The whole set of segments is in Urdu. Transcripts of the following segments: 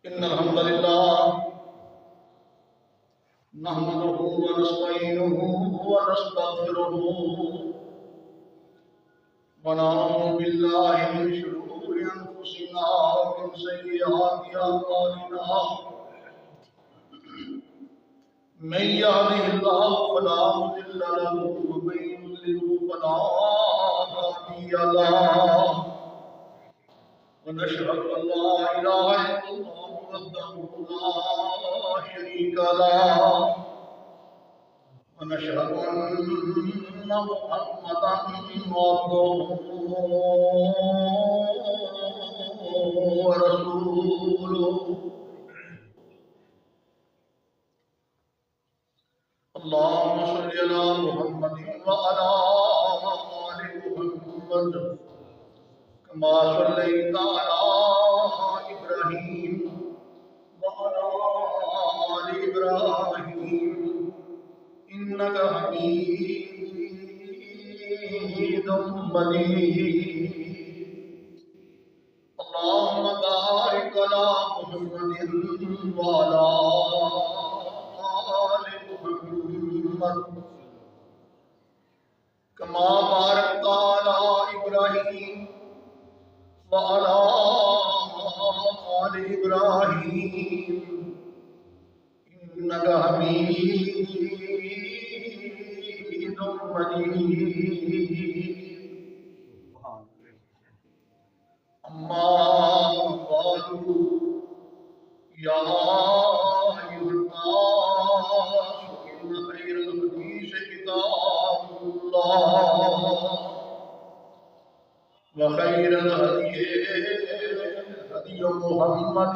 إن الحمد لله نحمده ونستعينه ونستغفره ونعوذ بالله من شرور أنفسنا ومن سيئات أعمالنا من يهده الله فلا مضل له ومن يضلل فلا هادي له ونشهد أن لا إله إلا الله وحده لا شريك له ونشهد أن محمدا عبده ورسوله اللهم صل على محمد وعلى آل محمد كما صليت على إبراهيم وعلى آل إبراهيم إنك حميد مجيد اللهم بارك على محمد وعلى آل محمد كما باركت على إبراهيم وعلى آل إبراهيم إنك حميد مجيد أما بعد يا أيها الناس إن خير الحديث كتاب الله وخير الهدي هدي محمد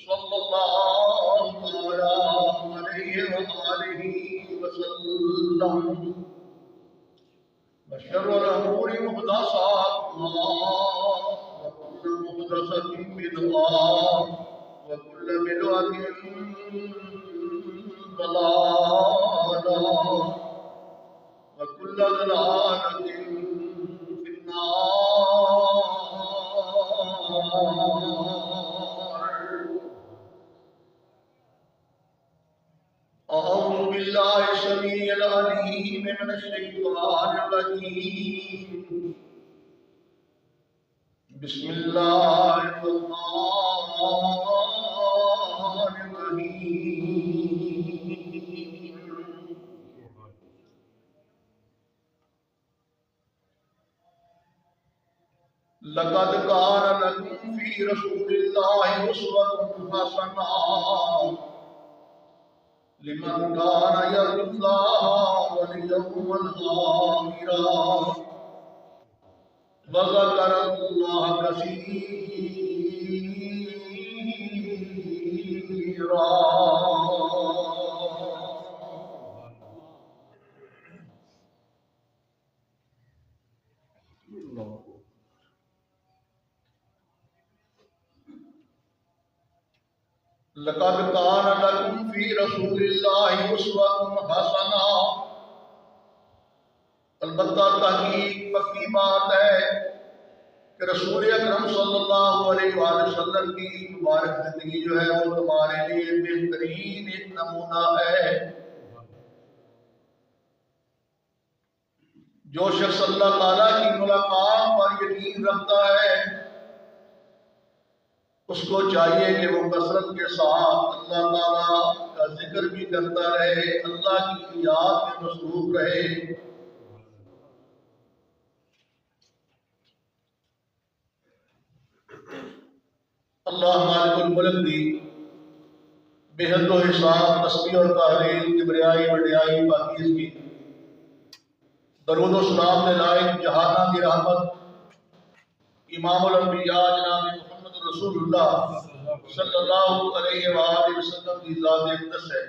صلى الله عليه وآله وسلم وشر الأمور محدثاتها وكل محدثة بدعة وكل بدعة ضلالة وكل ضلالة في النار. أعوذ بالله السميع العليم من الشيطان الرجيم بسم الله الرحمن الرحيم. لقد كان لكم في رسول الله أسوة حسنة لمن كان يرجو الله واليوم الآخر وذكر الله كثيرا. لقد كان لكم في رسول الله أسوة حسنة. البتہ تحقیق پکی بات ہے کہ رسول اکرم صلی اللہ علیہ وآلہ وسلم کی مبارک زندگی جو ہے وہ تمہارے لیے بہترین ایک نمونہ ہے. جو شخص اللہ تعالیٰ کی ملاقات پر یقین رکھتا ہے اس کو چاہیے کہ وہ کثرت کے ساتھ اللہ تعالیٰ کا ذکر بھی کرتا رہے، اللہ کی یاد میں مصروف رہے. اللہ مالک الملک دی بے حد و حساب تسبیح اور تحلیل کبریائی وڈیائی پاکیزگی درود و سلام دے لائق جہانہ کی رحمت امام الانبیاء جناب محمد رسول اللہ صلی اللہ علیہ وآلہ وسلم کی ذات اقدس ہے.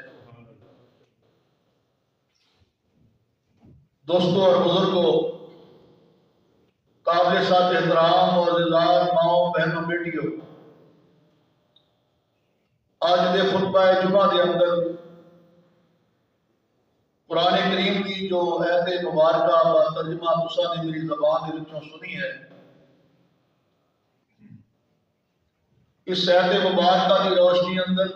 دوستوں اور بزرگوں، قابل ساتھ احترام اور عزیزان ماؤں بہنوں بیٹیوں، آج دے خطبہ جمعہ دے اندر قرآن کریم کی جو آیت مبارکہ کا ترجمہ تساں نے میری زبان دے وچوں سنی ہے، اس صحت مبارکہ کی روشنی اندر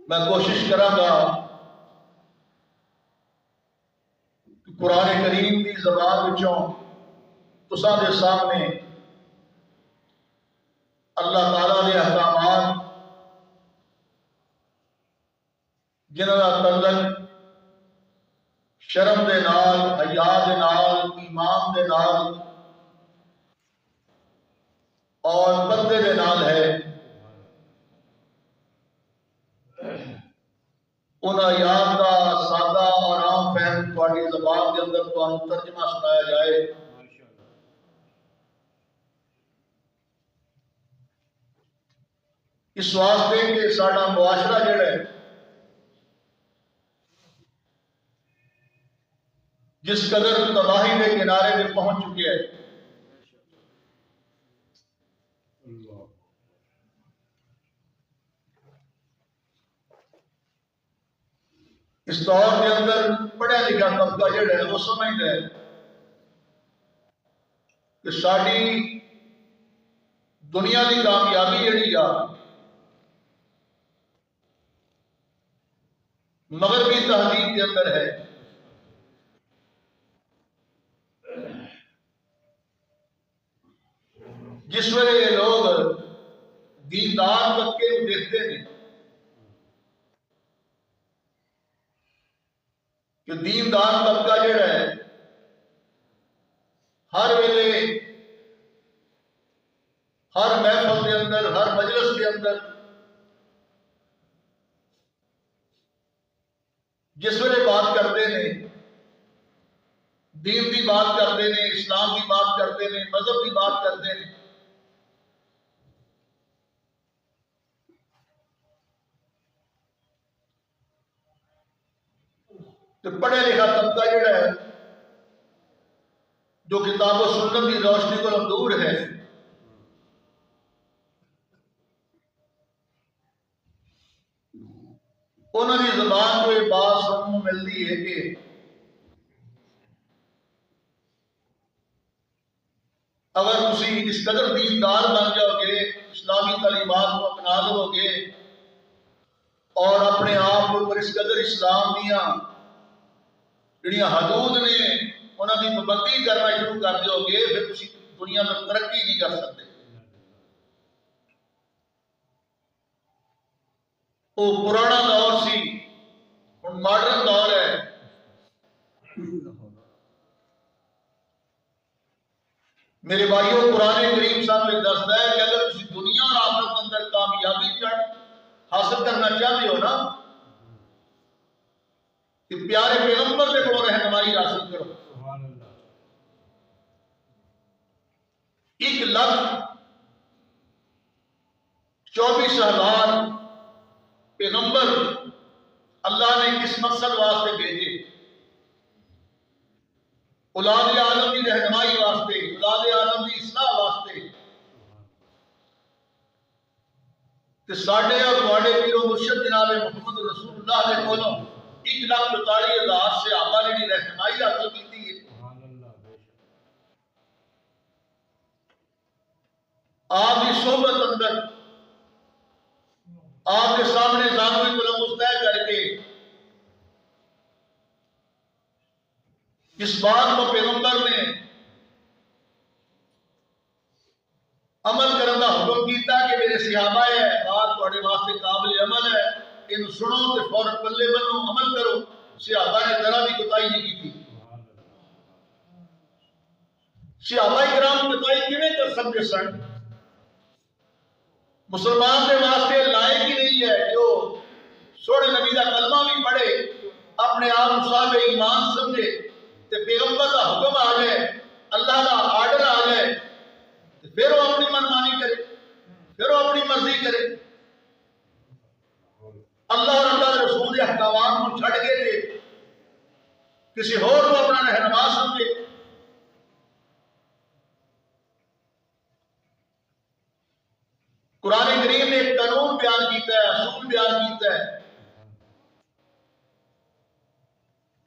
میں کوشش کروں گا کہ قرآن کریم کی زبان وچوں تساں دے سامنے اللہ تعالیٰ کے احکامات جنہاں دا تعلق شرم دے نال، حیا دے نال، ایمان دے نال اور پردے دے نال ہے، ان آیات کا سادہ اور عام فہم تھوڑی زبان کے اندر تمہیں ترجمہ سنایا جائے۔ اس واسطے کہ ساڈا معاشرہ جڑا ہے جس قدر تباہی کے کنارے پہ پہنچ چکے ہے، اس دور کے اندر پڑھا لکھا طبقہ جڑا ہے وہ سمجھتا ہے کہ ساری دنیا کی کامیابی جڑی آ مغربی تہذیب کے اندر ہے۔ جس ویلے یہ لوگ دیندار طبقے کو دیکھتے ہیں کہ دیندار طبقہ جڑا ہے ہر ویلے ہر محفل کے اندر، ہر مجلس کے اندر جس ویلے بات کرتے ہیں، دین کی بات کرتے ہیں، اسلام کی بات کرتے ہیں، مذہب کی بات کرتے ہیں، تو پڑھا لکھا طبقہ جڑا ہے جو کتاب و سنت کی روشنی کو دور ہے، انہوں نے زبان کو یہ بات سننے کو ملتی ہے کہ اگر تسی اس قدر دیندار بن جاؤ گے، اسلامی تعلیمات کو اپنا لو گے اور اپنے آپ کو اس قدر اسلام دیا جڑیاں حدود نے انہوں کی پابندی کرنا شروع کر دیو گے، پھر تسی دنیا میں ترقی نہیں کر سکتے۔ وہ پرانا دور سی، ہن ماڈرن دور ہے۔ میرے بھائیوں، قرآن کریم سامنے دستا ہے کہ اگر تسی دنیا اور آخرت کے اندر کامیابی حاصل کرنا چاہتے ہو نا، کہ پیارے پیغمبر سے کو رہنمائی حاصل کرو۔ 1,24,000 پیغمبر اللہ نے کس مقصد واسطے بھیجے؟ اولاد عالم کی رہنمائی واسطے، اولاد عالم کی اصلاح واسطے۔ کہ ساڈے اور تواڈے پیر و مرشد جناب محمد رسول اللہ دے کولوں 1,44,000 صحابہ نے رہنمائی حاصل کی ہے۔ آپ کی صحبت اندر آپ کے سامنے ذاتی قلم مستع کر کے اس بات کو پیغمبر نے عمل کرنے کا حکم کیتا کہ میرے صحابہ ہے بات تھوڑے واسطے قابل عمل ہے، ان سنو تے فوراً پلے بنو، عمل کرو۔ صحابہ نے ذرا بھی کوتاہی نہیں کی تھی۔ صحابہ کرام کوتاہی کیویں کر سکتے سن؟ مسلمان کے واسطے لائق ہی نہیں ہے جو سونے نبی کا کلمہ بھی پڑھے، اپنے آپ صاحب ایمان سمجھے، تے پیغمبر کا حکم آ جائے، اللہ کا آرڈر آ جائے، پھر وہ اپنی منمانی کرے، پھر وہ اپنی مرضی کرے، اللہ اور اللہ کے رسول کے احکامات کو چھڑ کے دے کسی اور کو اپنا رہنما سمجھے۔ قرآن کریم نے ایک قانون بیان کیتا ہے، اصول بیان کیتا ہے۔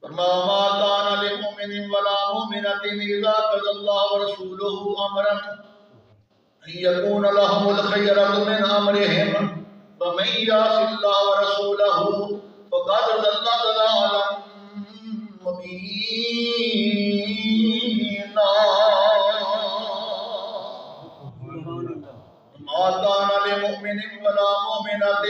فرمایا ما كان لمؤمن ولا مؤمنة إذا قضى الله ورسوله أمرا یکون لهم الخیرۃ من امرهم ومن یعص اللہ ورسولہ فقد ضل ضلالا مبینا ما کان لمؤمن ولا مؤمنۃ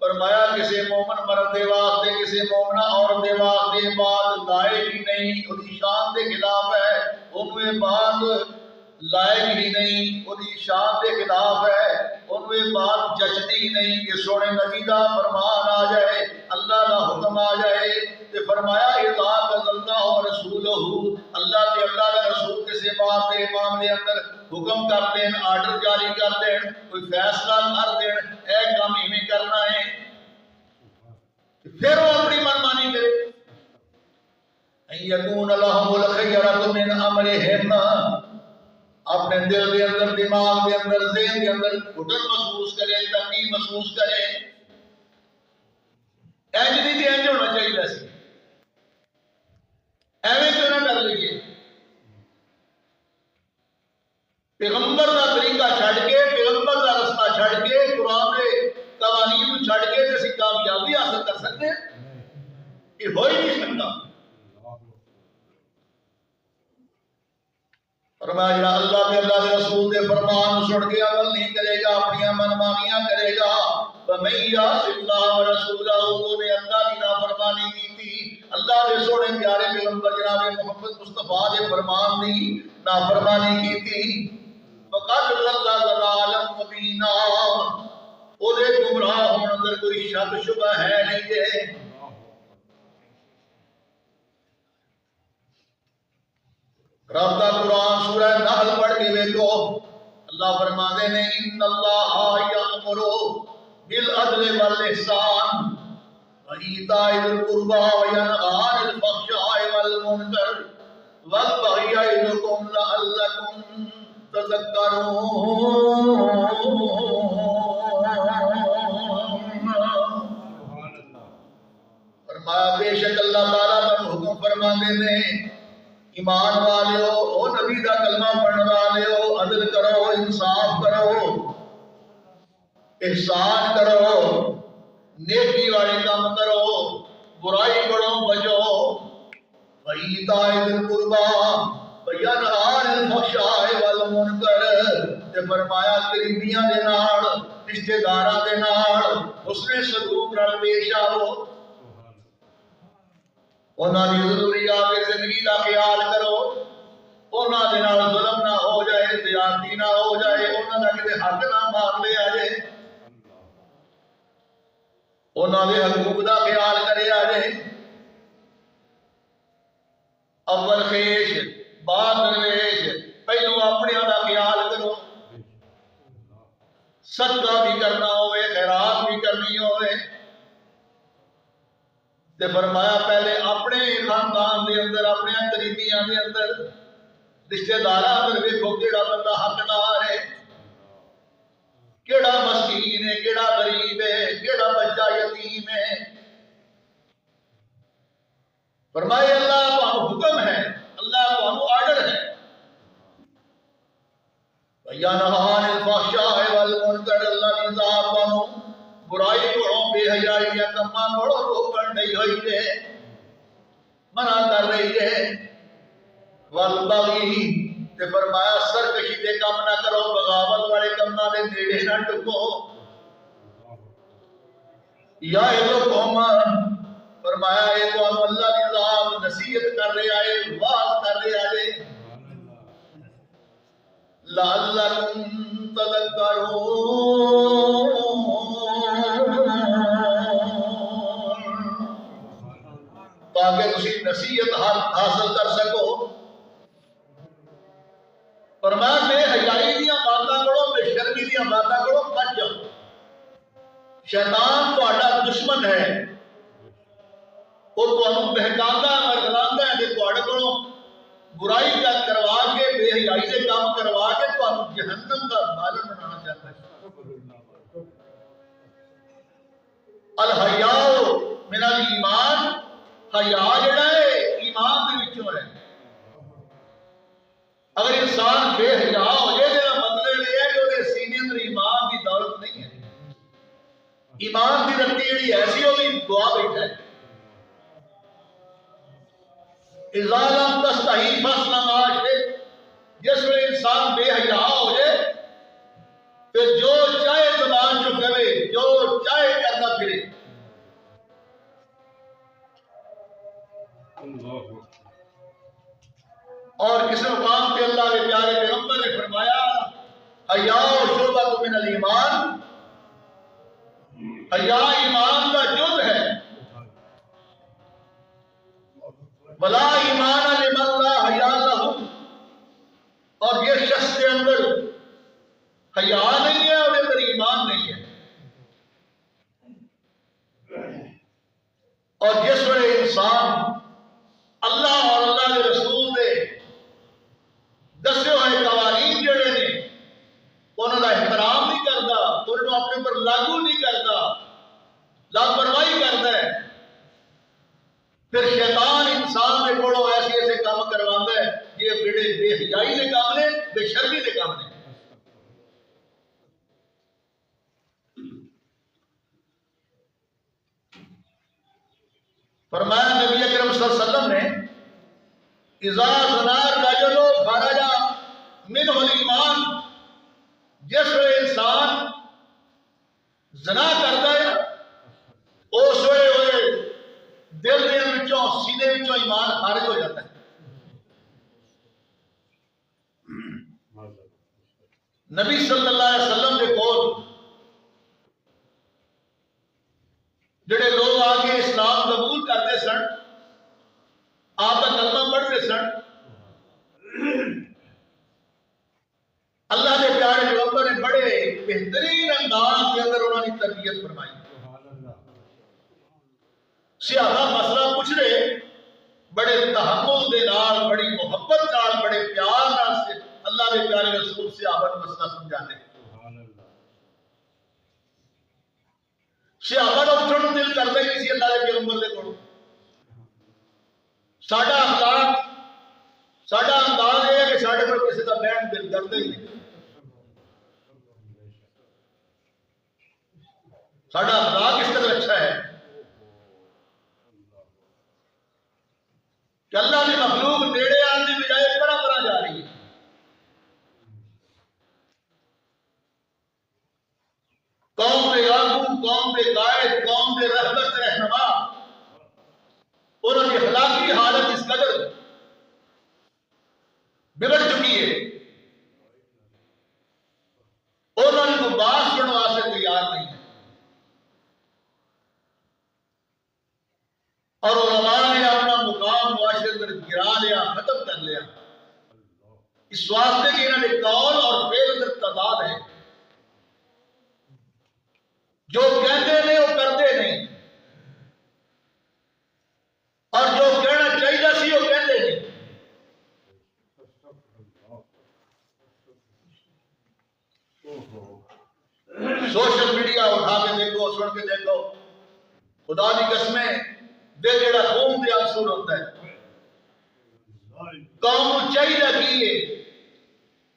فرمایا کسی مومن مرد دے واسطے کسی مومنہ عورت دے واسطے بات لائق ہی نہیں، وہی شان دے خلاف ہے، انہیں بات لائق ہی نہیں، وہی شان دے خلاف ہے، انہیں بات جچتی ہی نہیں کہ سونے نبی دا فرمان آ جائے، اللہ دا حکم آ جائے۔ تے فرمایا اطاعت اللہ و رسولہ، اللہ تے اللہ دا رسول کسی بات دے معاملے اندر حکم کر دین، آرڈر جاری کر دین، کوئی فیصلہ کر دین، اے کام ہمیں کرنا ہے، پھر وہ اپنی منمانی کرے۔ ان یکون لهم الخیرۃ من امرهم، اپنے دل دے اندر، دماغ دے اندر، ذہن دے اندر گھٹن محسوس کرے، تنگی محسوس کرے، انج نہیں تے انج ہونا چاہیے سی، ایویں کیوں نہ کر لئیے۔ پیغمبر دا طریقہ چھڑ کے، پیغمبر دا رستہ چھڑ کے، قرآن دے قوانین کو چھڑ کے اسی کامیابی حاصل کر سکتے ہیں؟ یہ ہو ہی نہیں سکتا۔ فرمایا جڑا اللہ دے اللہ دے رسول دے فرمان سن کے عمل نہیں کرے گا، اپنی منمانیاں کرے گا، فَمَن یعص اللہ وَرَسُولَہُ، نے اللہ کی نافرمانی کی تھی، اللہ دے سونے پیارے پیغمبر جناب محمد مصطفیٰ دے فرمان دی نافرمانی کی تھی، فَقَدْ ضَلَّ ضَلَالًا مُبِينًا، او دے گمراہ ہونے اندر کوئی شک شبہ ہے نہیں ہے۔ رب دا قرآن سورہ نحل پڑھ کے دیکھو، اللہ فرماتے ہیں ان اللہ یأمر بالعدل والاحسان وایتاء ذی القربى وینہی عن الفحشاء والمنکر والبغی یعظکم لعلکم تذکرون۔ فرمایا بے شک اللہ تعالیٰ کا حکم فرماتے ہیں ایمان والیو، او نبی دا کلمہ پڑھنے والیو، عدل کرو، انصاف کرو، احسان کرو، نیکی والے کام کرو، برائی کرو بچو، وایتاء ذی القربى وینہی عن الفحشاء والمنکر، تے فرمایا قریبیاں دے نال، رشتہ داراں دے نال حسن سلوک نال پیش آؤ، انہاں دی ضروریات زندگی دا خیال کرو، انہاں دے نال ظلم نہ ہو جائے، زیادتی نہ ہو جائے، انہاں دا کتے حق نہ مار لیا جائے، انہاں دے حقوق دا خیال کرے آ جائے۔ اول خیش بعد درویش، پہلو اپنے دا خیال کرو، صدقہ بھی کرنا ہوئے، خیرات بھی کرنی ہوئے، تے فرمایا پہلے اپنے خاندان دے اندر، اپنے قریبیاں دے اندر، رشتہ داراں اندر ویکھو کیڑا بندہ حقدار ہے، کیڑا مسکین ہے، کیڑا غریب ہے، کیڑا بچہ یتیم ہے۔ فرمایا اللہ کو حکم ہے، اللہ کو آرڈر ہے، وَيَنْهَى عَنِ الْفَحْشَاءِ وَالْمُنكَرِ، اللہ کی ذات کو برائی پڑھو، بے حیائی یا کما پڑھو، روکن نہیں ہوئی ہے، منع کر رہی ہے، والبغی، تے فرمایا سرکشی دے کام نہ کرو، بغاوت والے کام دے نیڑے نہ ٹکو، یا ایلکم، فرمایا اے تو اللہ کی ذات نصیحت کر رہے آئے، واز کر رہے آئے، لعلکم تذکرون، تاکہ تسی نصیحت حاصل کر سکو۔ فرمایا بے حیائی دیاں باتاں کرو، بے شرمی دیاں باتاں کرو، بچ جاؤ، شیطان تہاڈا دشمن ہے، وہ تمہیں بہکاتا ہے، مرغلاتا ہے کہ تہاڈے کولوں برائی کا کروا کے، بے حیائی سے کام کروا کے تمہیں جہنم کا بالن بنانا چاہتا ہے۔ الحیاء من الایمان، حیا جڑا ہے ایمان دے وچوں ہے۔ اگر انسان بے حیا ہو جائے، تو مطلب ایمان کی رتی جڑی ایسی ہوگی دعا بیٹھا ہے اذا لم تستحی فاصنع ما شئت، جس میں انسان بے حیا ہو جائے پھر جو چاہے زبان چو کرے، جو چاہے کرنا پھرے۔ اور کسی مقام پہ اللہ کے پیارے پیغمبر نے فرمایا حیا شعبۃ من الایمان، حیا ایمان کا جز ہے، ولا ایمان لمن لا حیا لہ، اور یہ شخص کے اندر حیا نہیں ہے اور اندر ایمان نہیں ہے۔ اور جس وقت انسان اللہ اور اللہ کے رسول نے دسے ہوئے قوانین جڑے نے انہوں کا احترام نہیں کرتا، انہوں اپنے پر لاگو نہیں کرتا، لاپرواہی کرتا ہے، پھر شیطان انسان کے کولوں ایسے ایسے کام کرواتا ہے یہ بڑے بے حیائی کے کام نے، بے شرمی کے کام نے۔ فرمایا نبی اکرم صلی اللہ علیہ وسلم نے اذا زنا الرجل خرج منہ الایمان، جس وقت انسان زنا کرتا ہے اس وقت دل دے وچوں سینے وچوں ایمان خارج ہو جاتا ہے۔ نبی صلی اللہ علیہ وسلم کے کول جڑے لوگ آ کے اسلام قبول کرتے سن، آپ کا کلمہ پڑھتے سن، اللہ کے پیارے پیغمبر نے بڑے بہترین انداز کے اندر انہوں نے تربیت فرمائی۔ صحابہ مسئلہ پوچھ رہے بڑے تحمل دے نال، بڑی محبت نال، بڑے پیار نال سے اللہ کے پیارے رسول صحابہ کو مسئلہ سمجھاتے۔ صحابہ کا اٹھن نوں دل کرتا ہی نہیں سی اللہ کے پیغمبر دے کولوں۔ ساڈا اخلاق، ساڈا انداز یہ ہے کہ ساڈے پر کسی کا بہن دل کرتا ہی نہیں۔ ساڈا اخلاق اس قدر اچھا ہے کہ اللہ کی مخلوق نیڑے آنے کی بجائے طرح طرح جا رہی ہے۔ قوم کے آگو، قوم کے قائد، قوم کے رہبر رہنما، انہوں کی اخلاقی حالت اس قدر بگڑ چکی ہے انہوں کو بات سننے واسطے تیار نہیں ہے۔ اور علماء نے اپنا مقام معاشرے اندر گرا لیا، ختم کر لیا، اس واسطے کہ انہوں نے قول اور فعل اندر تضاد ہے، جو کہتے نہیں وہ کرتے نہیں، اور جو کہنا چاہیے سی وہ کہتے نہیں۔ سوشل میڈیا اٹھا کے دیکھو، سن کے دیکھو، خدا کی قسمیں دل جڑا قوم دے افسور ہوتا ہے۔ قوم کو چاہیے کی ہے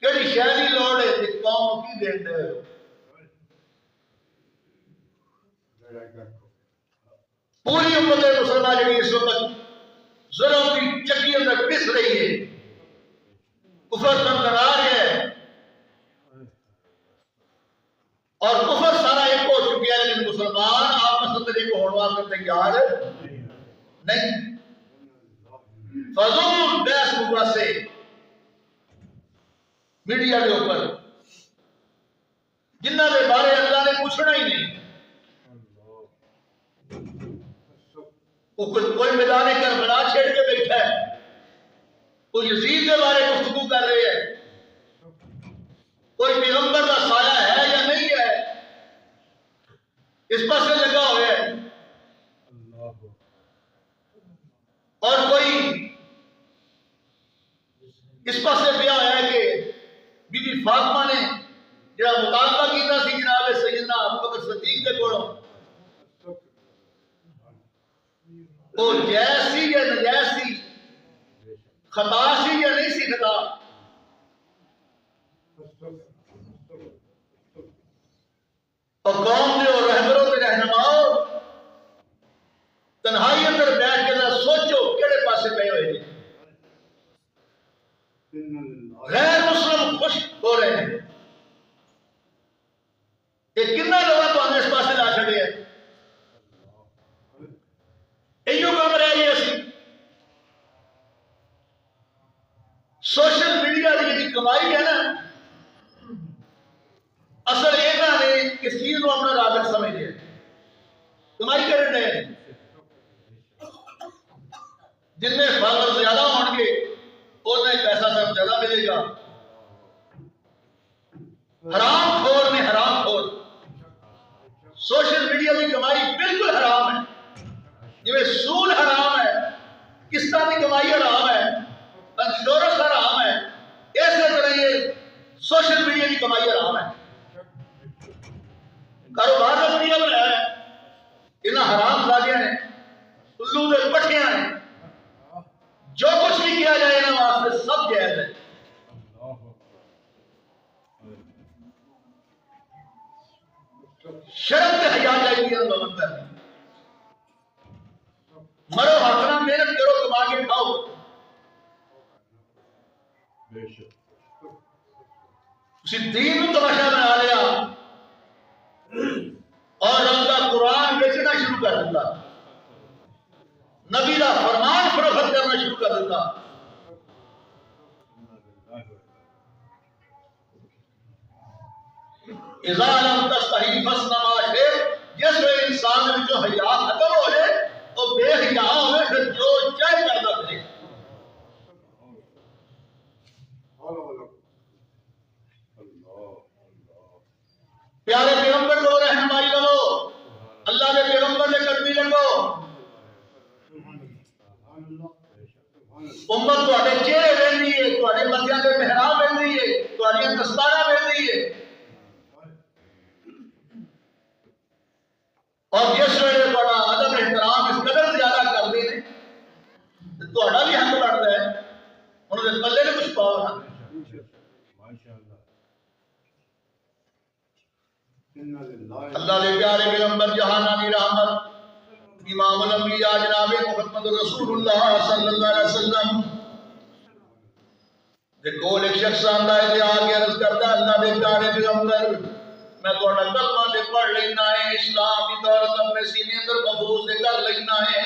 کہڑی شے دی لوڑ ہے تے قوم کی دین دے ہو۔ پوری امت مسلمہ جڑی اس وقت ظلم کی چکی اندر پس رہی ہے، کفر تنگڑا رہا ہے، اور کفر سارا ایک ہو چکا ہے، لیکن مسلمان آپس اندر ایک ہونے واسطے تیار نہیں۔ فضول بحث مباحثے میڈیا کے اوپر جنہ کے بارے اللہ نے پوچھنا ہی نہیں، کوئی میدان کربلا چھیڑ کے بیٹھا ہے، کوئی یزید کے بارے گفتگو کر رہے ہیں، کوئی پیغمبر کا سایہ ہے یا نہیں ہے اس پر سے لگا ہوا ہے، اور کوئی اس پر سے پیا ہوا ہے کہ بی بی فاطمہ نے جڑا مطالبہ کیتا سی جناب سیدنا ابوبکر صدیق کے کولوں، وہ جائز سی یا ناجائز سی، خطا سی یا نہیں سی خطا، اور قوم دے اور رہبروں کے رہنما تنہائی اندر بیٹھ کے ذرا سوچو کہڑے پاسے پے ہوئے ہیں. غیر مسلم خوش ہو رہے ہیں. یہ کتنا لوگ تو ہمیں اس پاسے لا چھڑے ہیں. ایو کام رہ گئی اسی. سوشل میڈیا کی جی کمائی ہے نا، اصل یہ نے اس چیز کو اپنا رازق سمجھے کمائی کر رہے ہیں. جن میں فالوور زیادہ ہوں گے انہیں پیسہ سب زیادہ ملے گا. حرام خور میں حرام خور. سوشل میڈیا کی کمائی بالکل حرام ہے. جی سود حرام ہے، قسطاں کی کمائی حرام ہے، انشورنس حرام ہے، ایسے طرح یہ سوشل میڈیا کی کمائی حرام ہے. کاروبار کا ذریعہ بنایا ہے انہاں حرام زادیاں نے، الو دے پٹھیاں نے. جو کچھ بھی کیا جائے نا واسطے سب جائز ہے. شرم تے حیا چاہیے لوگوں پر. مرو حقنا محنت کرو کما کے کھاؤ. اسی دین کو تماشا بنا لیا اور رب کا قرآن بیچنا شروع کر دیتا، نبی کا فرمان فروخت کرنا شروع کر دیتا. اذا لم تستحی فاصنع ما شئت. جس وقت انسان میں جو حیا ختم ہو جائے اور بے حیا ہوئے پھر جو چاہے کرتا کرے. پیارے پیغمبر کو رہنمائی لگو، اللہ کے پیغمبر سے قدمی لگو. امت تواڈے چہرے ویندی ہے، تواڈے متھیاں تے محراب ویندی ہے، تواڈیاں دستاراں ویندی ہے. اور جس ویلے تہاڈا ادب احترام اس قدر زیادہ کرتے ہیں تو تہاڈا بھی حق بنتا ہے انہوں نے پلے نے کچھ پاؤ نا. اللہ کے پیارے پیغمبر جہانانی رحمت امام الانبیاء جناب محمد رسول اللہ صلی اللہ علیہ وسلم دے کول ایک شخص آندا ہے تے آ کے عرض کرتا اللہ دے پیارے پیغمبر میں تھوڑا کلمہ دے پڑھ لینا ہے، اسلام کی دولت اپنے سینے اندر محفوظ دے کر لینا ہے،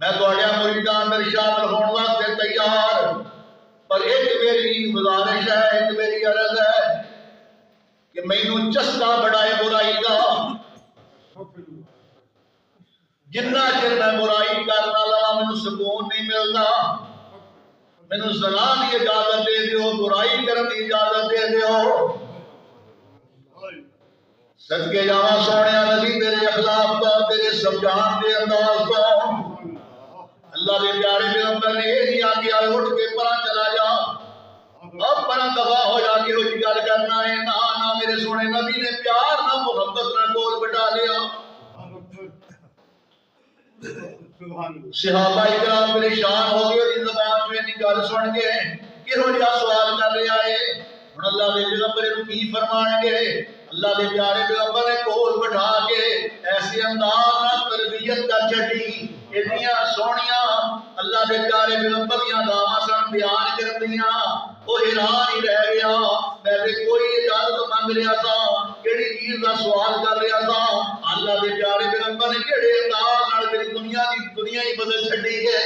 میں تھوڑے مریداں اندر شامل ہونے واسطے تیار. پر ایک میری گزارش ہے، ایک میری عرض ہے کہ مینوں چسکا بڑائے برائی دا. جتنا چر میں برائی کرنا لگا مینوں سکون نہیں ملتا. مینوں زنا کی اجازت دے دیو، برائی کرنے کی اجازت دے دیو. صدقے جاواں سونیا نبی تیرے اخلاق تو تیرے سمجھان دے انداز تو اللہ کے پیارے پیغمبر نے یہ نہیں آگیا اٹھ کے پرا چلا جا اب پرا دفاع ہو جا کے ہوئی گل کرنا ہے. نہ میرے سونے نبی نے پیار نہ محبت نہ گول بٹا لیا. صحابہ اکرام پریشان ہو گئے اس زبان میں نکال سن کے کہو جا سوال کر رہا ہے. ہن اللہ دے پیغمبر کی فرمان گے؟ اللہ دے پیارے پیغمبر نے کول بٹھا کے ایسے انداز نہ تربیت کر چھڈی اتنیاں سونیاں اللہ دے پیارے پیغمبر دیاں دعواں سن بیان کردیاں. وہ حیران ہی رہ گیا. میں کوئی اجازت مانگ رہا تھا، کیڑی چیز کا سوال کر رہا تھا، اللہ دے پیارے پیغمبر نے کیڑے انداز نال میری دنیا ہی بدل چھڈی ہے.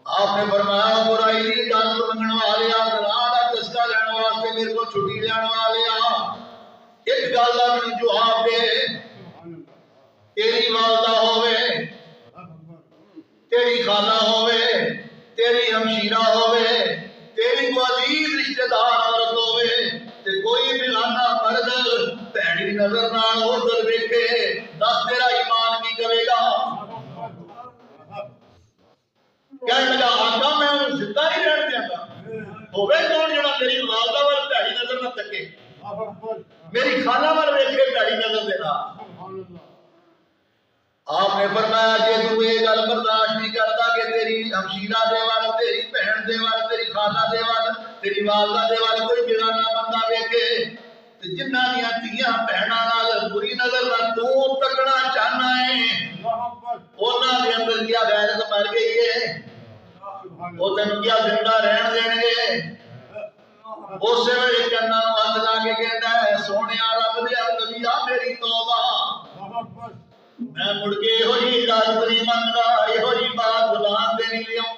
آپ نے فرمایا برائی کی اجازت منگن والے زنا دا چسکا لین واسطے میرے کو چھٹی لین والے ایک گل دا مینوں جواب دے. تیری والدہ ہوے، تیری خالہ ہوے، تیری ہمشیرہ ہوے، تیری کو عزیز رشتہ دار عورت ہوے تے کوئی بیگانہ مرد بھڑی نظر نال ادھر ویکھے دس تیرا ایمان کی کرے گا؟ کہنے لگا آقا میں انہوں زندہ نہیں رہن دیا گا. ہوئے کون جڑا میری والدہ وال بھڑی نظر نہ تکے، میری خالہ وال ویکھے بھڑی نظر دینا. آپ نے فرمایا جے تو یہ گل برداشت نہیں کرتا کہ تیری ہمشیرہ دے وال، تیری بہن دے وال، تیری خالہ دے وال، تیری والدہ دے وال کوئی بیگانہ بندہ ویکھے جنہ دیا تیاں بہناں نال بری نظر نہ تو تکنا چاہنا ہے انہاں دے اندر کیا غیرت مر گئی ہے وہ تن کیا زندہ رہن دین گے اسے ویلے کنا ہاتھ لا کے کہندا ہے سونیا رب دے نبی آ میری توبہ میں مڑ کے یہ جی اجازت نہیں منگا یہ جی بات زبان تے نہیں لیاؤں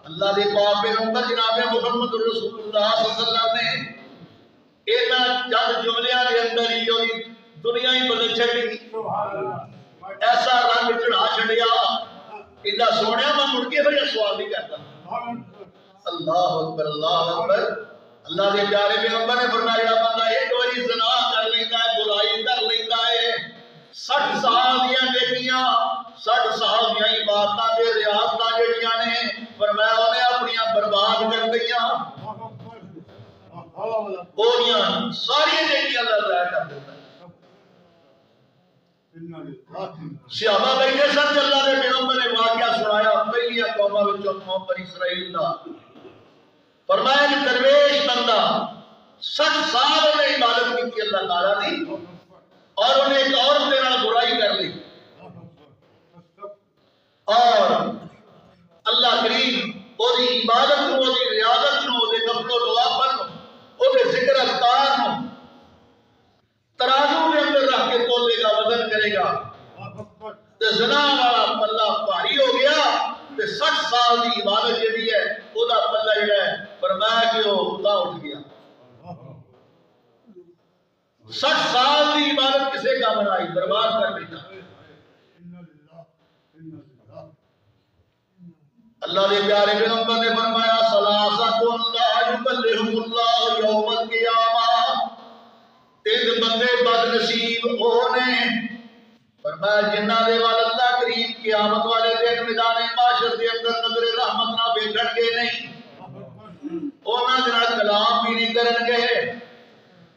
اللہ دے پاک پیغمبر جناب محمد رسول اللہ صلی اللہ علیہ وسلم نے اینا چند جملیاں دے اندر ہی ہوئی دنیا ہی بدل چھڑی ایسا رنگ چڑھا چھڑیا اللہ سونیا میں مڑ کے بڑے سوال نہیں کرتا اللہ اکبر اللہ اکبر اللہ دے پیارے پیغمبر نے فرمایا بندہ ایک واری زنا کر لیتا ہے برائی کر لیتا ہے 60 سال دیا بیٹیاں 60 سال دیا عبادتاں دے ریاستاں جڑیاں نے فرمایا انہیں اپنیاں برباد کر دیا بولیاں ساری نیکیاں اللہ ضائع کر دیتا ہے صحابہ بیٹھے سن اللہ دے پیغمبر نے واقعہ سنایا پہلی قوماں وچوں قوم بنی اسرائیل دا فرمایا کہ درویش بندہ 60 سال انہیں عبادت کی اللہ تعالیٰ دی اور انہیں ایک عورت کے نال برائی کر لی اور اللہ کریم وہ دی عبادت نو وہ دی ریاضت نو وہ دی نفل و نوافل نو وہ دی ذکر اذکار نو ترازو کے اندر رکھ کے تولے گا وزن کرے گا تے زنا والا پلہ بھاری ہو گیا تے 60 سال دی عبادت جڑی ہے او دا پلہ جڑا ہے فرمایا کہ وہ خدا اٹھ گیا 60 سال دی عبادت کسے کام نہ آئی برباد کر دیتا اللہ دے پیارے پیغمبر نے فرمایا ثلاثۃ لا یکلہم اللہ یوم القیامہ تین بندے بد نصیب ہونے فرمایا جنہ دے وال اللہ کریم قیامت والے دن میدان معاشر دے اندر نظر رحمت نہ ویکھن گے نہیں انہاں دے نال کلام بھی نہیں کرن گے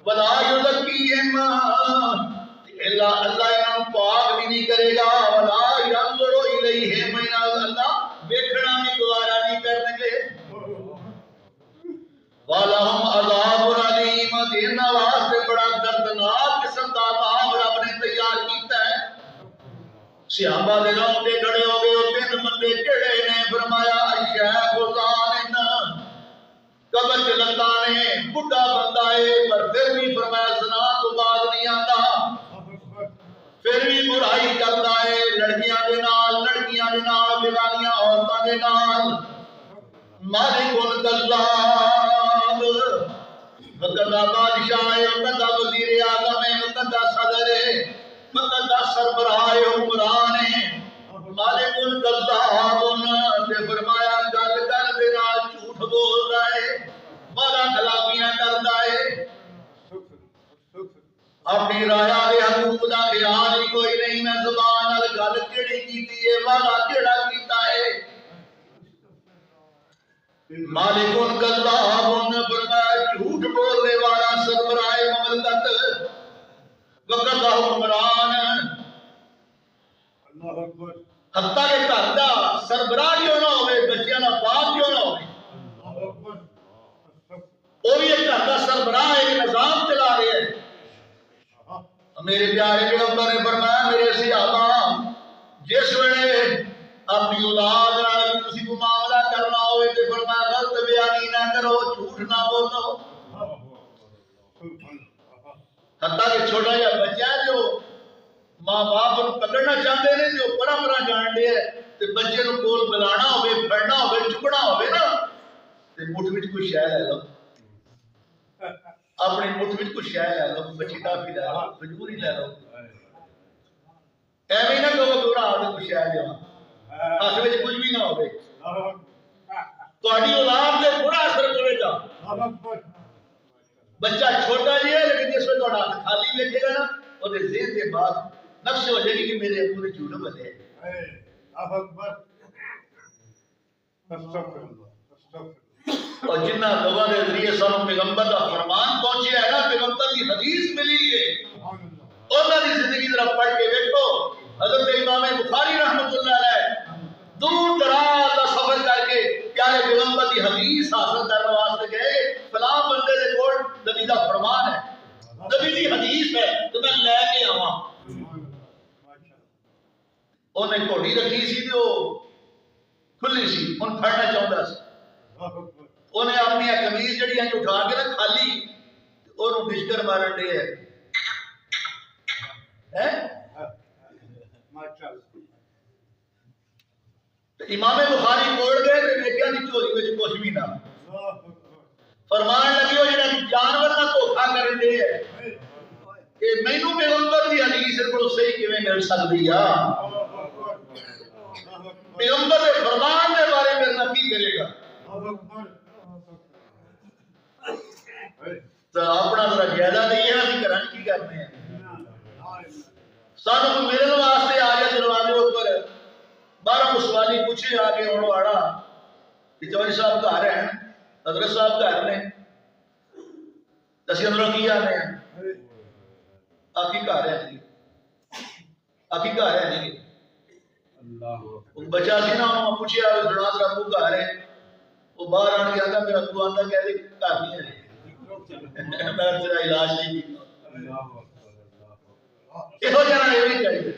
ولا یزکیہم اللہ انہاں پاک بھی نہیں کرے گا ولا ینظر الیہم اللہ ویکھنا بھی گوارا نہیں کرن گے وَلَهُمْ عَذَابٌ عَلِيمٌ دینا واسطے بڑا دردناک قسم دا عذاب رب نے تیار کیتا ہے صحابہ دے روندے کھڑے ہو گئے تین بندے کہڑے نے فرمایا الشیخ الظالم قبر کے لتانے بڈھا بندہ ہے پر پھر بھی فرمایا زنا تو بعد نہیں آتا پھر بھی برائی کرتا ہے لڑکیاں دے نال بیگانیاں عورتاں دے نال مالک الکذاب وقت بادشاہ ہے وقت وزیر اعظم ہے وقت صدر ہے وقت سربراہ حکمران ہے مالک الکذاب نے فرمایا گل کر دے نال جھوٹ بول رہا ہے وعدہ خلافیاں کرتا ہے اپنی رایا دے حقوق دا خیال ہی کوئی نہیں میں زبان نال گل کیڑی کیتی ہے وعدہ کیڑا کیتا ہے مالک الکذاب نے فرمایا جھوٹ بولنے والا سربراہ مملکت وقت دا حکمران اللہ اکبر حتیٰ کہ گھر دا سربراہ کیوں نہ ہوئے بچیاں دا باپ کیوں نہ ہوئے اللہ اکبر وہ بھی ایک گھر دا سربراہ ایک نظام چلا رہے ہیں میرے پیارے پیغمبر نے فرمایا میرے صحابہ جس ویلے اپنی اولاد نال کسی کو معاملہ کرنا ہوئے تے فرمایا غلط بیانی نہ کرو جھوٹ نہ بولو حتیٰ کہ چھوٹا یا بچہ جو ماں باپ کو پکڑنا چاہتے ہیں جو پرا جان دے تے بچے نو کول بلانا ہوئے پڑھنا ہوئے چکنا ہوئے نا تے مٹھ وچ کوئی شے لے لو اپنے مٹھ وچ کوئی شے لے لو بچی ٹافی لے لو مجبوری لے لو ایویں نہ کہو دورا آ کوئی شے دیواں ہاتھ وچ کچھ بھی نہ ہوئے تہاڈی اولاد تے برا اثر پڑے گا بچہ چھوٹا جی ہے لیکن جس وقت تہاڈا ہاتھ خالی ویکھے گا نا او دے ذہن دے بعد نقش ہو جائے گی کہ میرے ابو نے جھوٹ بولے اللہ اکبر استغفر اللہ اور جنہ لوگوں کے ذریعے سانو پیغمبر کا فرمان پہنچیا ہے نا پیغمبر کی حدیث ملی ہے انہاں دی زندگی ذرا پڑھ کے دیکھو حضرت امام بخاری رحمۃ اللہ علیہ دور دراز کا سفر کر کے پیارے پیغمبر کی حدیث حاصل کرنے واسطے گئے فلاں بندے دے کول نبی دا فرمان ہے انہیں گھوڑی رکھی سی تے وہ کھلی سی، ہن پھڑنا چاہتا سی، انہیں اپنی قمیض جڑی ہے اٹھا کے نا خالی اور ڈشکر مارن دے ہے امام بخاری کوڑ گئے تے دیکھیا دی چوری وچ کچھ بھی نہ، فرمان لگی ہو جڑا جانور نہ دھوکا کرن دے ہے کہ مینوں پیغمبر دی حدیث کو صحیح کیویں مل سکدی آ، پیغمبر دے فرمان دے بارے میں نہ کی کرے گا، تو اپنا ذرا جائزہ نہیں ہے ہم کرن کی کرنے ہیں سانو میرے واسطے آ جائے دروازے اوپر باہر سوالی پوچھے آ کے ہوں واڑا کہ چوہدری صاحب گھر ہیں حضرت صاحب گھر نے اسی اندروں کی آنے ہیں آخی گھر ہے جی آخی گھر ہے جی بچہ سی نا انہوں پوچھے آ جناز رابو گھر ہے وہ باہر آنے گیا میرا ابو آندا کہہ دے گھر نہیں ہے میں تیرا علاج نہیں کیتا یہ ہو جانا یہ بھی چاہیے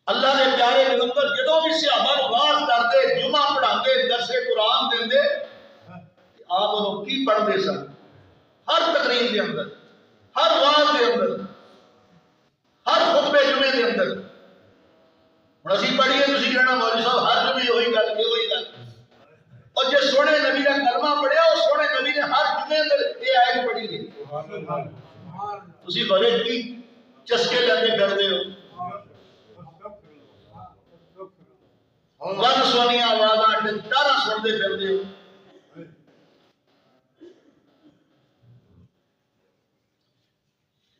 اللہ نے پیارے پیغمبر جدوں بھی صحابہ نوں واز کرتے جمعہ پڑھاتے درس قرآن دیندے آپ انہوں کی پڑھتے سن ہر تقریر کے اندر ہر واز کے اندر ہر خطبے جمعے کے اندر ہن اسی پڑھیے تسی کہنا مولوی صاحب ہر جمعے وہی گل اور جس سونے نبی کا کلمہ پڑھیا اس سونے نبی نے ہر جمعے اندر یہ آیت پڑھی ہے تسی بڑے کی چسکے لیندے پھردے ہو ون سونی آوازاں ٹارا سنتے پھردے ہو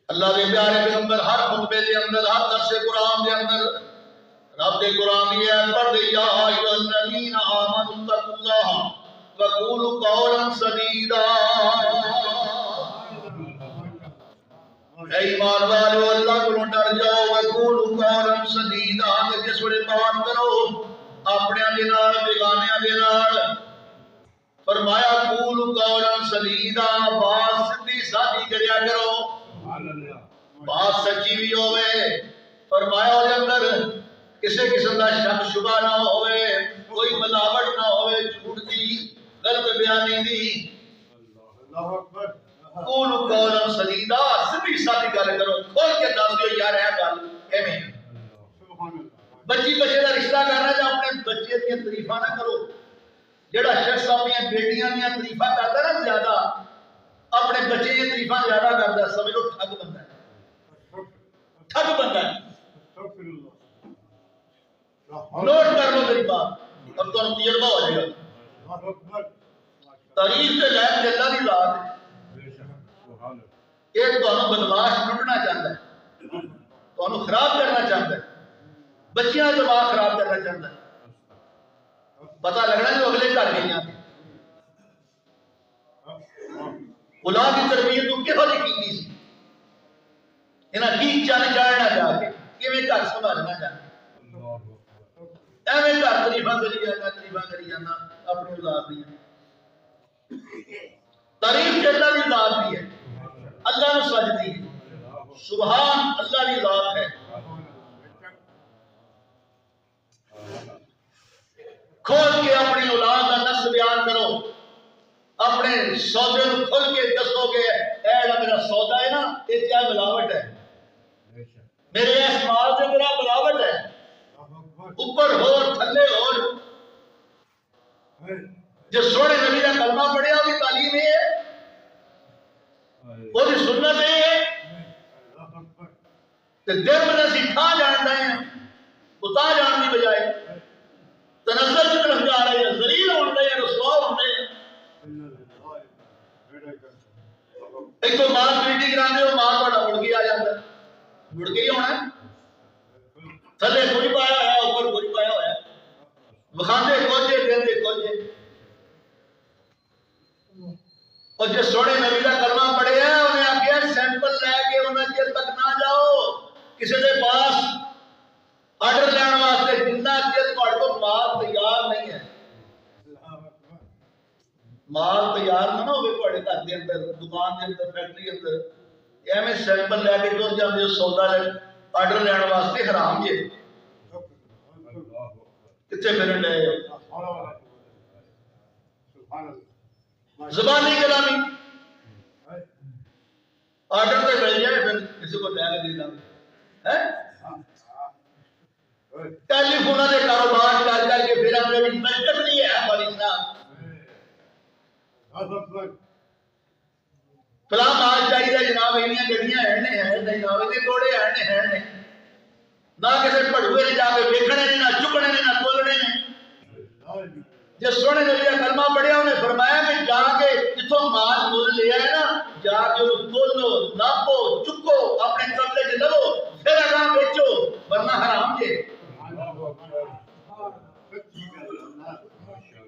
اللہ دے پیارے پیغمبر ہر خطبے دے اندر ہر درس قرآن دے اندر رب دے قرآن یہ پڑھ دے یا ایھا الذین آمنوا اتقوا اللہ وقولوا قولا سدیدا اے ایمان والو اللہ کو ڈر جاؤ وقولوا قولا سدیدا جس ویلے بات کرو اپنے دے نال بیگانیاں دے نال فرمایا قولوا قولا سدیدا بات سیدھی سادی کریا کرو بات سچی بھی ہوئے فرمایا دے اندر کسی قسم کا شک شبہ نہ ہوئے کوئی ملاوٹ نہ ہوئے جھوٹ دی غلط بیانی دی قولوا قولا سدیدا سیدھی سادی گل کرو کھول کے دس دیو یار اے گل ایویں بچی بچے کا رشتہ کرنا یا اپنے بچے دی تعریفاں نہ کرو جڑا شخص اپنی بیٹیاں دی تعریفاں کردا نا زیادہ اپنے بچے دی تعریفاں زیادہ کردا سمجھ لو ٹھگ بندہ ہے ٹھگ بندہ ہے نوٹ کر لو میری بات اور تو تجربہ ہو جائے گا تعریف کے لائق اللہ کی ذات ہے ایک تو بدماش لٹنا چاہتا ہے تو خراب کرنا چاہتا ہے بچیاں دماغ خراب کرنا چاہتا ہے پتہ لگنا جو اگلے گھر گئی ہیں اولاد کی تربیت تو کہو جی کی سی انہاں کی چل جانا جا کے کیویں گھر سنبھالنا جا کے ایویں گھر تعریفاں کری جانا اپنی اولاد دی تعریف اللہ کی ذات بھی ہے اللہ نے سجدی ہے سبحان اللہ کی ذات ہے کھول کے اپنی اولاد کا نفس بیان کرو اپنے سودے کو کھول کے دسو گے اے میرا سودا ہے نا یہ کیا ملاوٹ ہے میرے اس مال سے میرا ملاوٹ ہے اوپر ہو تھلے ہو جو سونے نبی کا کلمہ پڑھیا وہ تعلیم ہے وہ سنت ہے دل میں سکھا جانتا ہے اتا جان کی بجائے تنزل کی طرف جا رہے ہیں ذلیل ہوتے ہیں رسوا ہوتے ہیں ایک تو مال پیٹی کرانے ہو مال تھوڑا مڑ کے آ جاتا ہے مڑ کے ہی ہونا ہے تھلے کچھ پایا ہوا ہے اوپر کچھ پایا ہوا ہے مخاندے کوجے دیندے کوجے اور جس سونے نبی کا کلمہ پڑھے ہیں انہیں آگیا سیمپل لے کے انہیں چیر تک نہ جاؤ کسی دے پاس آرڈر لینے واسطے جنہ چیر تھوڑے کو مال تیار نہیں ہے مال تیار نہ ہوئے تھوڑے گھر کے اندر دکان کے اندر فیکٹری اندر ایویں سیمپل لے کے تر جاندے ہو سودا آرڈر لین واسطے، حرام جے کتنے پھرن ڈے زبانی کلامی آرڈر پہ مل جائے پھر کسی کو لے کے دینا ٹیلی فون کے کاروبار کر کر کے پھر میری برکت نہیں ہے ہماری صاحب فلاں مال چاہیے جناب انیاں گڈیاں ہے نہیں جناب انہیں توڑے ہے نہیں نہ کسی پڑھوے نے جا کے ویکھنے نے نہ چکنے نے نہ تولنے نے جس سونے نبی کا کلمہ پڑھیا انہیں فرمایا کہ جا کے جتوں مال مول لیا ہے نا جا کے وہ تولو ناپو چکو اپنے قبضے سے لو پھر اگاں بیچو ورنہ حرام جے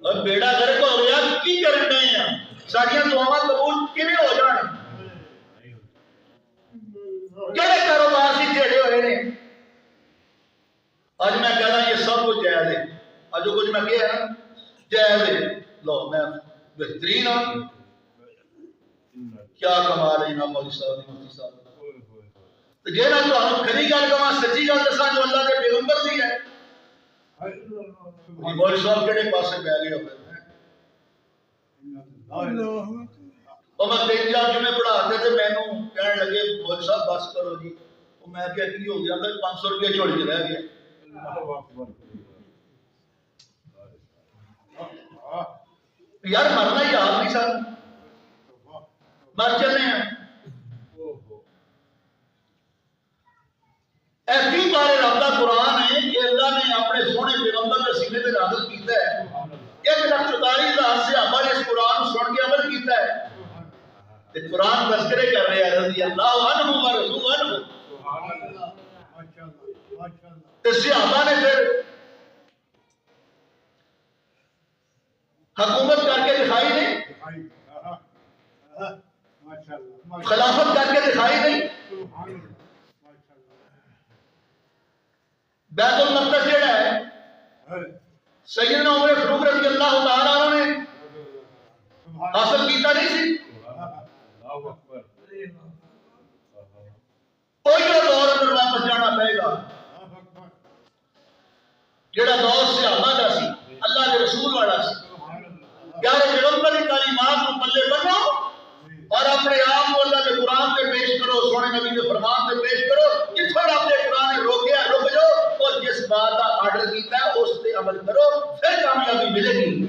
اور بیڑا گھر کو ہو گیا کی کرن گئے ہیں ساڑیاں دعاواں قبول کیویں ہو جان کہڑے کاروبار سے جھیڑے ہوئے نے آج میں کہہ رہا یہ سب کچھ جائز ہے آج جو کچھ میں کہہ رہا جائز ہے لو میں بہترین ہوں کیا کمال ہے امام مولوی صاحب مفتی صاحب تو یہ نہ تو ہم کھری گل کہاں سچی گل دساں جو اللہ کے پیغمبر دی ہے مولوی صاحب کہڑے پاسے پہ گئے ہوئے اور میں 3-4 جمعے پڑھاتے تھے میں نوں کہنے لگے مولوی صاحب بس کرو جی وہ میں کیا کی ہو گیا تھا 500 روپے چھوڑ کے رہ گیا یار مرنا یاد نہیں سن مر چلے ہیں ایسی بارے رب کا قرآن ہے کہ اللہ نے اپنے سونے پیغمبر کے سینے پہ نازل کیتا ہے 1,44,000 صحابہ نے اس قرآن سن کے عمل کیتا ہے قرآن تذکرے کر رہے ہیں رضی اللہ عنہ و رضو عنہ صحابہ نے پھر حکومت کر کے دکھائی نہیں خلافت کر کے دکھائی نہیں بیت المقدس جڑا ہے سیدنا عمر فاروق رضی اللہ تعالیٰ عنہ نے حاصل کیتا نہیں سی کوئی دور اندر واپس جانا پڑے گا جڑا دور صحابہ دا سی اللہ کے رسول والا سی پیارے پیغمبر کی تعلیمات کو پلے بنو اور اپنے آپ کو اللہ کے قرآن پہ پیش کرو سونے نبی کے فرمان پہ پیش کرو جتھوں رب کے قرآن نے روکیا رک جاؤ اور جس بات کا آرڈر کیتا ہے اس پہ عمل کرو پھر کامیابی ملے گی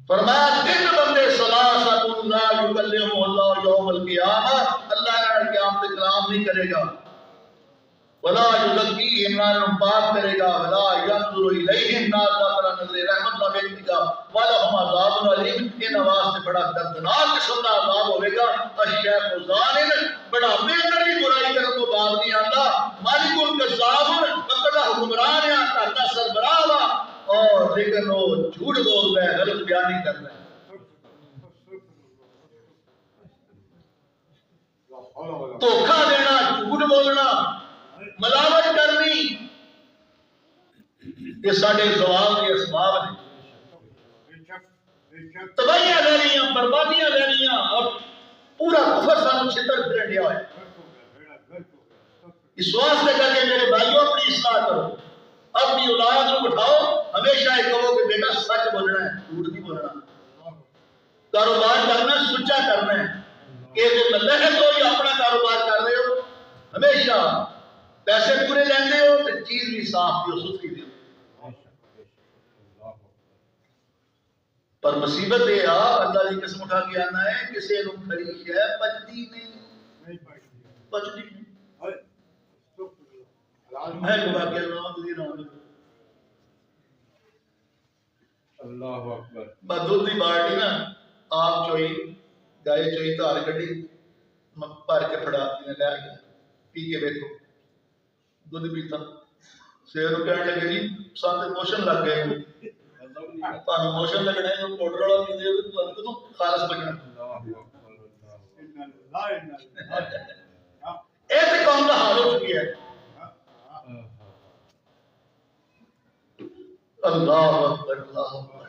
فرمایا 3 بندے ثلاثۃ لا یکلمهم اللہ یوم القیامہ اللہ نے قیامت میں کلام نہیں کرے گا ولا یزکیہم نہ پاک کرے گا ولا ینظر الیہم نہ اللہ تعالی نظر رحمت نہ بھیجے گا ولہم عذاب علیم ان آواز سے بڑا دردناک قسم کا عذاب ہوے گا الشیخ ظالم بڑا بہتر بھی برائی کرنے کو باز نہیں آتا مالک الکذاب وقت حکمران ہے کرتا سربراہ وا اور لیکن وہ جھوٹ بولتا ہے غلط بیانی کرتا ہے دھوکہ دینا جھوٹ بولنا ملاوٹ کرنی یہ سارے زوال کے اسباب ہیں تباہیاں لینیاں بربادیاں لینیاں اور پورا کفر سانو چھتر پھرن دیا ہے اس واسطے کر کے میرے بھائیوں اپنی اصلاح کرو اپنی اولاد کو بٹھاؤ ہمیشہ ایک کہو کہ بیٹا سچ بولنا ہے جھوٹ نہیں بولنا کاروبار کرنا سچا کرنا ہے کہ اللہ ہے تو یہ اپنا کاروبار کر رہے ہو ہمیشہ پیسے پورے لیندے ہو تو چیز بھی صاف دیو ستھری دیو پر مصیبت یہ اللہ کی قسم اٹھا کے آنا ہے کسی کو خریش ہے پچتی نہیں پچتی نہیں میں کو باقی اللہ اکبر بدل دی بارٹی نا آپ چوئی گائے چوئی تار کٹی بھر کے پھڑا لے گیا پی کے دیکھو دودھ پیتا شیر کہنے لگے جی ساتھ موشن لگ گئے تمہیں موشن لگنے جو پاؤڈر والا پی دے تو خالص بچنا ایسے قوم کا حال ہو چکی ہے اللہ اکبر اللہ اکبر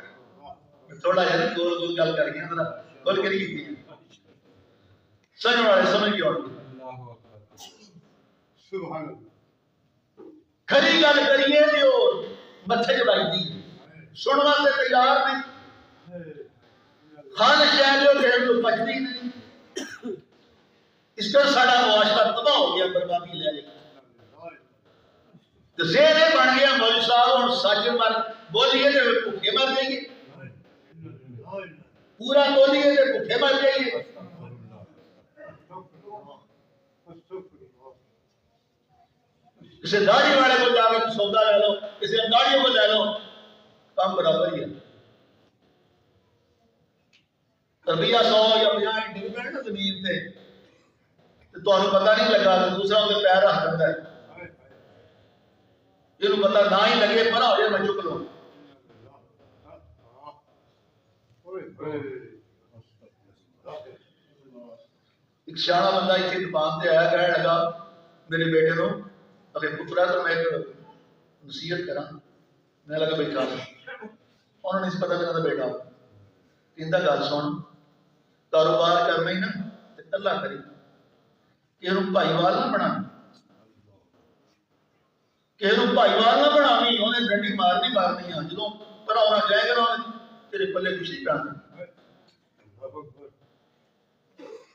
تھوڑا جہا دور دور گل کر گیا ذرا کھول کے نہیں کی سمجھ والے سمجھ گیا سبحان کھری گل کریے جو متھے چڑھائی دی سن واسطے تیار نہیں خان شہر جو کہہ جو پچتی نہیں اس کا سارا معاشرہ تباہ ہو گیا بربادی لے لے تو ذہن بن گیا مولوی صاحب اور سچ مر بولیے تو بھوکے مر جائیے پورا بولیے تو بھوکے مر جائیے کسی داڑھی والے کو جا کے سودا لے لو کسی انگاڑیوں کو لے لو کام برابر ہی ہے تربیہ 100 یا 50 ڈگری نا زمین تے تو انہوں پتہ نہیں لگا تو دوسرا ان کے پیر رکھ دیتا ہے یہ پتہ نہ ہی لگے پڑا ہو جائے میں چک لوں ایک سیاح بندہ اتنی دکان سے آیا کہنے لگا میرے بیٹے نو اگر پترا تو میں ایک نصیحت کرا میں لگا بیٹھا انہوں نے اس پتہ میرا بیٹا کہندا گل سن کاروبار کرنا ہی نا اللہ کری کہ انہوں بھائی وال نہ بنا کہ انہوں بھائی وال نہ بنا انہیں ڈنڈی مارنی ہے جدوں پر ہونا جائے گا تیرے پلے کچھ نہیں کرنا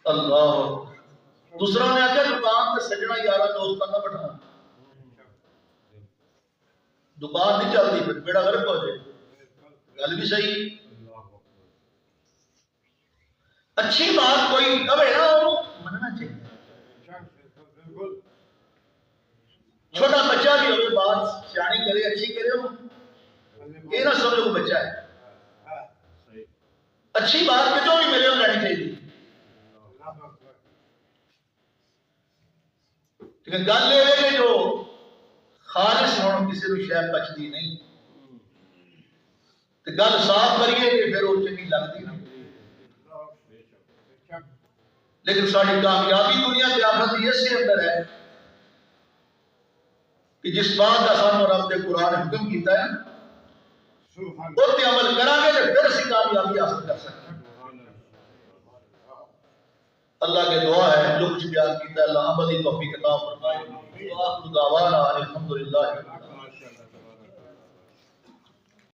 اللہ دوسرا نے آخیا دکان سے سجنا یارہ دوستان نہ بٹھا دکان نہیں چلتی پھر بیڑا غرق ہو جائے گل بھی صحیح اچھی بات کوئی کبھی نہ ہو مننا چاہیے چھوٹا بچہ بھی ہوگی بات سیانی کرے اچھی کرے ہو یہ نہ سمجھو کہ بچہ ہے اچھی بات کہ جو بھی ملے ہو لانی چاہیے لیکن گل یہ ہے کہ جو خالص ہوں کسی کو شاید بچتی نہیں تو گل صاف کریے کہ پھر وہ چنگی لگتی نہیں لیکن ساری کامیابی دنیا کے آخرت اس سے اندر ہے کہ جس بات کا سانو رب نے قرآن حکم کیتا ہے وہ تے عمل کریں گے تو پھر اسی کامیابی حاصل کر سکتے ہیں اللہ کے دعا ہے جو کچھ بیان کیتا ہے اللہ عملی توفیق عطا فرمائے وآخر دعوانا الحمدللہ